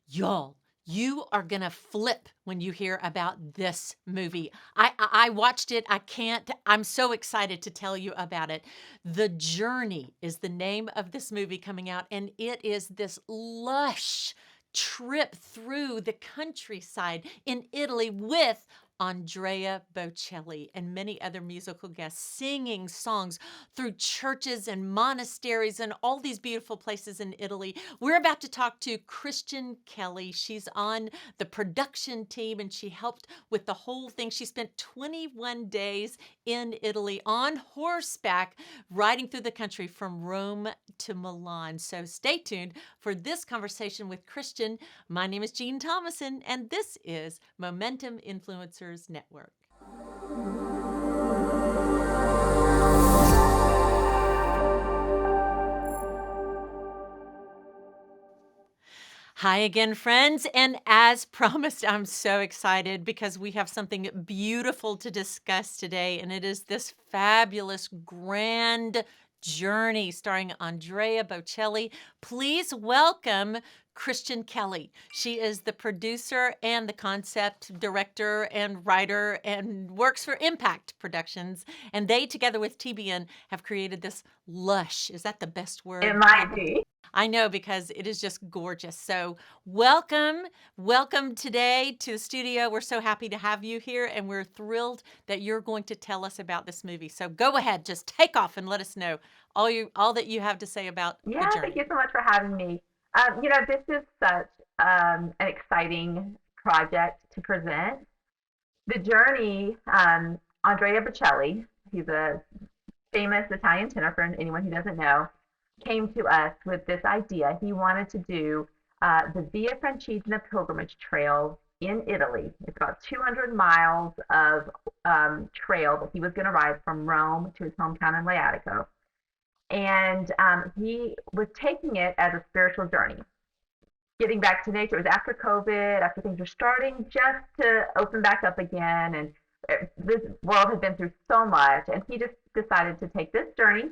Y'all, you are gonna flip when you hear about this movie. I watched it. I'm so excited to tell you about it. The Journey is the name of this movie coming out, and it is this lush trip through the countryside in Italy with Andrea Bocelli and many other musical guests singing songs through churches and monasteries and all these beautiful places in Italy. We're about to talk to Christian Kelly. She's on the production team and she helped with the whole thing. She spent 21 days in Italy on horseback, riding through the country from Rome to Milan. So stay tuned for this conversation with Christian. My name is Jean Thomason, and this is Momentum Influencers Network. Hi again, friends. And as promised, I'm so excited because we have something beautiful to discuss today. And it is this fabulous, grand journey starring Andrea Bocelli. Please welcome Christian Kelly. She is the producer and the concept director and writer and works for Impact Productions. And they, together with TBN, have created this lush. Is that the best It word? might be. I know because it is just gorgeous. So, welcome today to the studio. We're so happy to have you here, and we're thrilled that you're going to tell us about this movie. So, go ahead, just take off and let us know all that you have to say about the Yeah, thank journey. you so much for having me. This is such an exciting project to present. The Journey, Andrea Bocelli, he's a famous Italian tenor for anyone who doesn't know, came to us with this idea. He wanted to do the Via Francigena Pilgrimage Trail in Italy. It's about 200 miles of trail that he was going to ride from Rome to his hometown in Laiatico. And he was taking it as a spiritual journey, getting back to nature. It was after COVID, after things were starting just to open back up again. And this world had been through so much. And he just decided to take this journey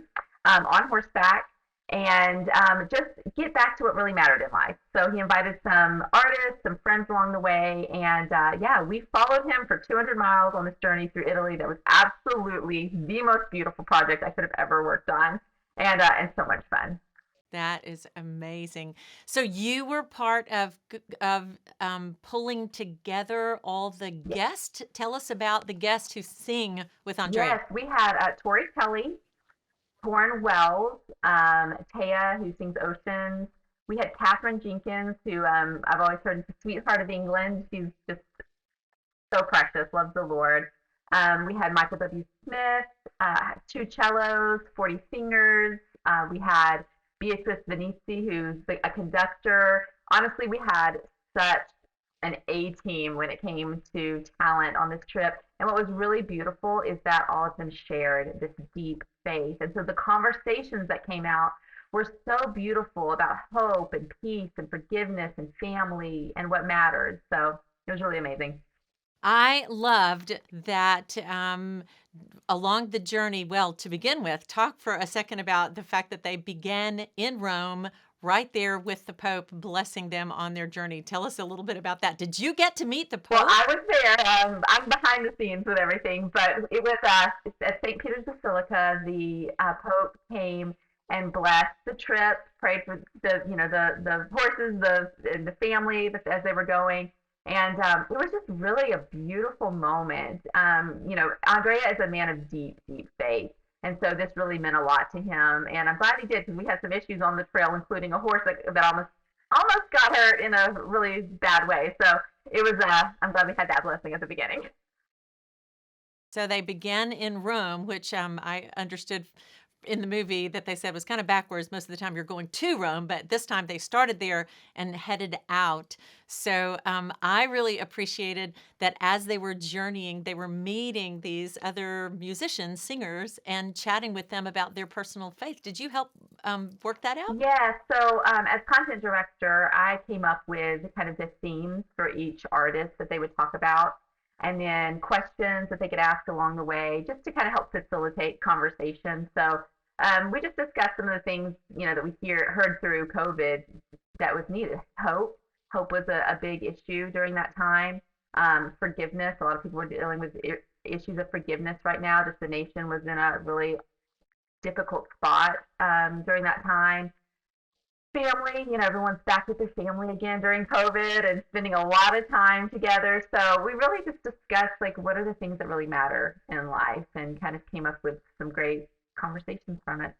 on horseback and just get back to what really mattered in life. So he invited some artists, some friends along the way. And yeah, we followed him for 200 miles on this journey through Italy that was absolutely the most beautiful project I could have ever worked on. And so much fun. That is amazing. So you were part of pulling together all the guests. Tell us about the guests who sing with Andrea. Yes, we had Tori Kelly, Torrin Wells, Taya, who sings Oceans. We had Catherine Jenkins, who I've always heard is the sweetheart of England. She's just so precious, loves the Lord. We had Michael W. Smith, two cellos, 40 singers. We had Beatrice Venici, who's a conductor. Honestly, we had such an A team when it came to talent on this trip. And what was really beautiful is that all of them shared this deep faith. And so the conversations that came out were so beautiful about hope and peace and forgiveness and family and what matters. So it was really amazing. I loved that along the journey. Well, to begin with, talk for a second about the fact that they began in Rome, right there with the Pope, blessing them on their journey. Tell us a little bit about that. Did you get to meet the Well, Pope? I was there. I'm behind the scenes with everything, but it was at St. Peter's Basilica. The Pope came and blessed the trip, prayed for the horses, the family as they were going, and it was just really a beautiful moment. Andrea is a man of deep, deep faith. And so this really meant a lot to him, and I'm glad he did because we had some issues on the trail, including a horse that almost got hurt in a really bad way. So it was I'm glad we had that blessing at the beginning. So they began in Rome, which I understood in the movie that they said was kind of backwards. Most of the time you're going to Rome, but this time they started there and headed out. So I really appreciated that as they were journeying, they were meeting these other musicians, singers, and chatting with them about their personal faith. Did you help work that out? Yeah, so as content director, I came up with kind of the themes for each artist that they would talk about, and then questions that they could ask along the way, just to kind of help facilitate conversation. So we just discussed some of the things that we heard through COVID that was needed: hope was a big issue during that time. Forgiveness, a lot of people were dealing with issues of forgiveness right now. Just the nation was in a really difficult spot during that time. Family, everyone's back with their family again during COVID and spending a lot of time together. So we really just discussed like what are the things that really matter in life and kind of came up with some great conversations from it.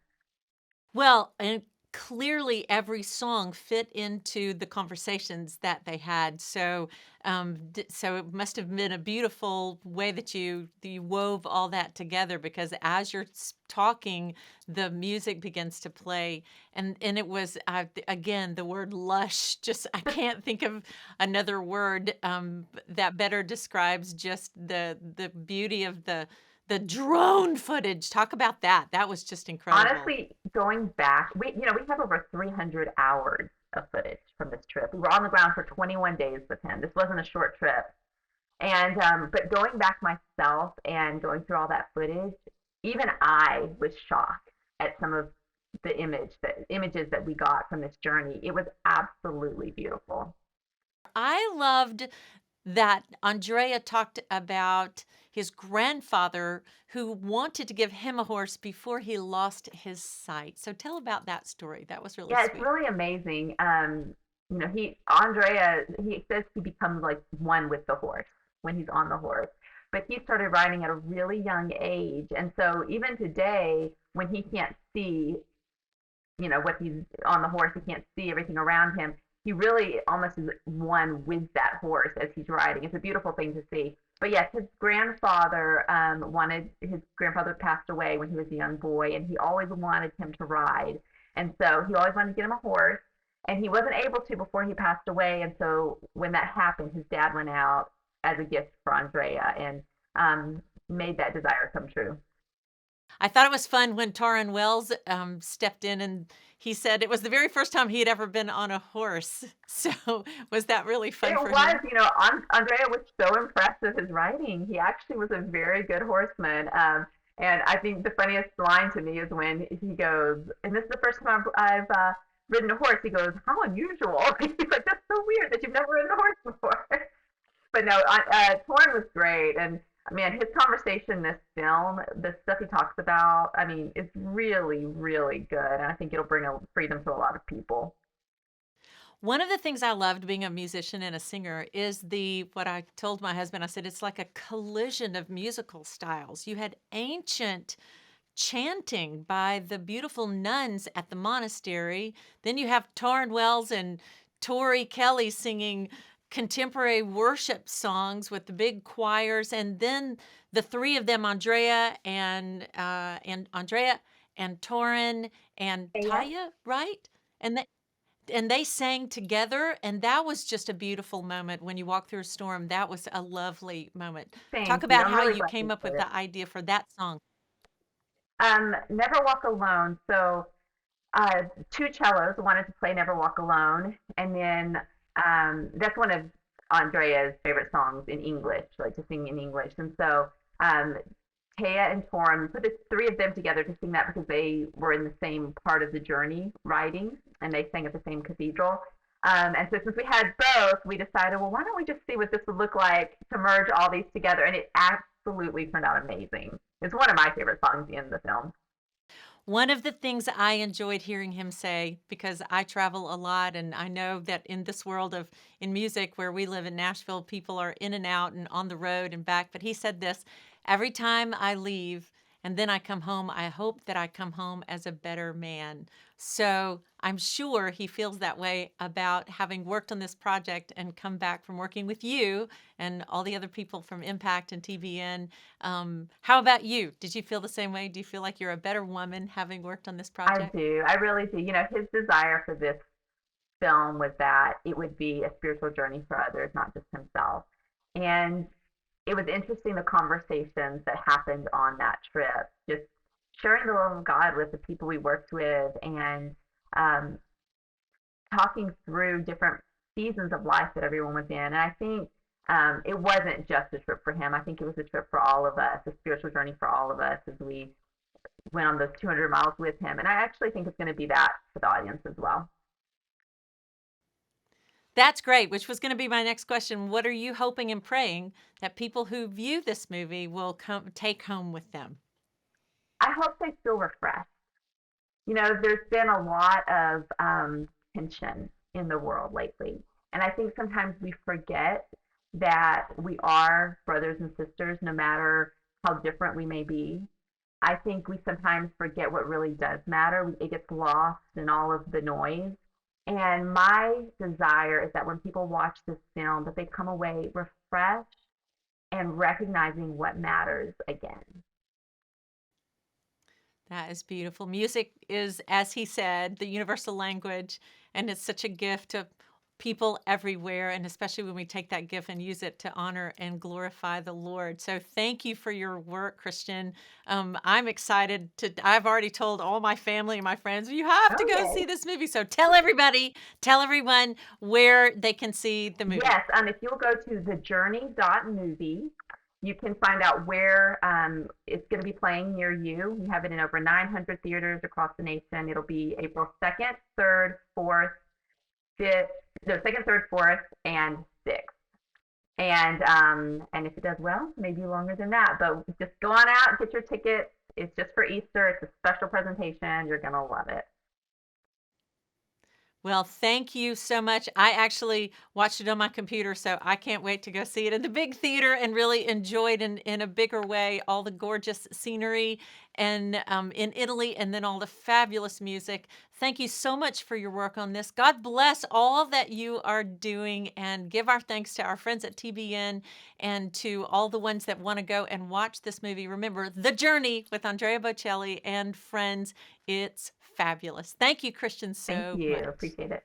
Well, and clearly every song fit into the conversations that they had. So, so it must have been a beautiful way that you wove all that together because as you're talking, the music begins to play, and it was again the word lush. Just I can't think of another word that better describes just the beauty of the drone footage. Talk about that. That was just incredible. Honestly, going back, we have over 300 hours of footage from this trip. We were on the ground for 21 days with him. This wasn't a short trip. And but going back myself and going through all that footage, even I was shocked at some of the images that we got from this journey. It was absolutely beautiful. I loved that Andrea talked about his grandfather who wanted to give him a horse before he lost his sight. So tell about that story. That was really Yeah, it's sweet. really amazing. He Andrea, he says he becomes like one with the horse when he's on the horse. But he started riding at a really young age. And so even today, when he can't see, what he's on the horse, he can't see everything around him. He really almost is one with that horse as he's riding. It's a beautiful thing to see. But yes, his grandfather passed away when he was a young boy, and he always wanted him to ride. And so he always wanted to get him a horse, and he wasn't able to before he passed away. And so when that happened, his dad went out as a gift for Andrea and made that desire come true. I thought it was fun when Torrin Wells stepped in and he said it was the very first time he had ever been on a horse. So was that really fun It for was, him? Andrea was so impressed with his riding. He actually was a very good horseman. And I think the funniest line to me is when he goes, and this is the first time I've ridden a horse. He goes, "How unusual!" He's like, "That's so weird that you've never ridden a horse before." But no, Torrin was great, and man, his conversation in this film, the stuff he talks about, I mean, it's really, really good, and I think it'll bring a freedom to a lot of people. One of the things I loved being a musician and a singer is what I told my husband, I said, it's like a collision of musical styles. You had ancient chanting by the beautiful nuns at the monastery. Then you have Torrin Wells and Tori Kelly singing contemporary worship songs with the big choirs, and then the three of them, Andrea and Torrin and Yeah, Taya, right? And they sang together, and that was just a beautiful moment when you walk through a storm. That was a lovely moment. Talk thank you. about I'm how really you glad you came up with said it. the idea for that song. Never Walk Alone. So two cellos wanted to play Never Walk Alone, and then that's one of Andrea's favorite songs in English, like to sing in English. And so um, Taya and Torum, we put the three of them together to sing that because they were in the same part of the journey riding, and they sang at the same cathedral. And so since we had both, we decided, well, why don't we just see what this would look like to merge all these together? And it absolutely turned out amazing. It's one of my favorite songs in the film. One of the things I enjoyed hearing him say, because I travel a lot and I know that in this world of in music where we live in Nashville, people are in and out and on the road and back. But he said this every time I leave and then I come home, I hope that I come home as a better man. So I'm sure he feels that way about having worked on this project and come back from working with you and all the other people from Impact and TBN. How about you? Did you feel the same way? Do you feel like you're a better woman having worked on this I project? do. I really do. His desire for this film was that it would be a spiritual journey for others, not just himself. And it was interesting the conversations that happened on that trip, just sharing the love of God with the people we worked with and um, talking through different seasons of life that everyone was in. And I think it wasn't just a trip for him. I think it was a trip for all of us, a spiritual journey for all of us as we went on those 200 miles with him. And I actually think it's going to be that for the audience as well. That's great, which was gonna be my next question. What are you hoping and praying that people who view this movie will come take home with them? I hope they feel refreshed. There's been a lot of tension in the world lately. And I think sometimes we forget that we are brothers and sisters, no matter how different we may be. I think we sometimes forget what really does matter. It gets lost in all of the noise. And my desire is that when people watch this film, that they come away refreshed and recognizing what matters again. That is beautiful. Music is, as he said, the universal language, and it's such a gift to people everywhere, and especially when we take that gift and use it to honor and glorify the Lord. So thank you for your work, Christian. I'm excited to I've already told all my family and my friends, "You have to go Okay. see this movie." So tell everybody, tell everyone where they can see the movie. Yes, if you'll go to thejourney.movie, you can find out where it's going to be playing near you. We have it in over 900 theaters across the nation. It'll be April 2nd, 3rd, 4th, 5th, no, 2nd, 3rd, 4th, and 6th. And if it does well, maybe longer than that. But just go on out, get your tickets. It's just for Easter. It's a special presentation. You're gonna love it. Well, thank you so much. I actually watched it on my computer, so I can't wait to go see it in the big theater and really enjoy it in a bigger way. All the gorgeous scenery and in Italy, and then all the fabulous music. Thank you so much for your work on this. God bless all that you are doing, and give our thanks to our friends at TBN and to all the ones that want to go and watch this movie. Remember, The Journey with Andrea Bocelli and friends. It's fabulous. Thank you, Christian, Thank so you. much. Appreciate it.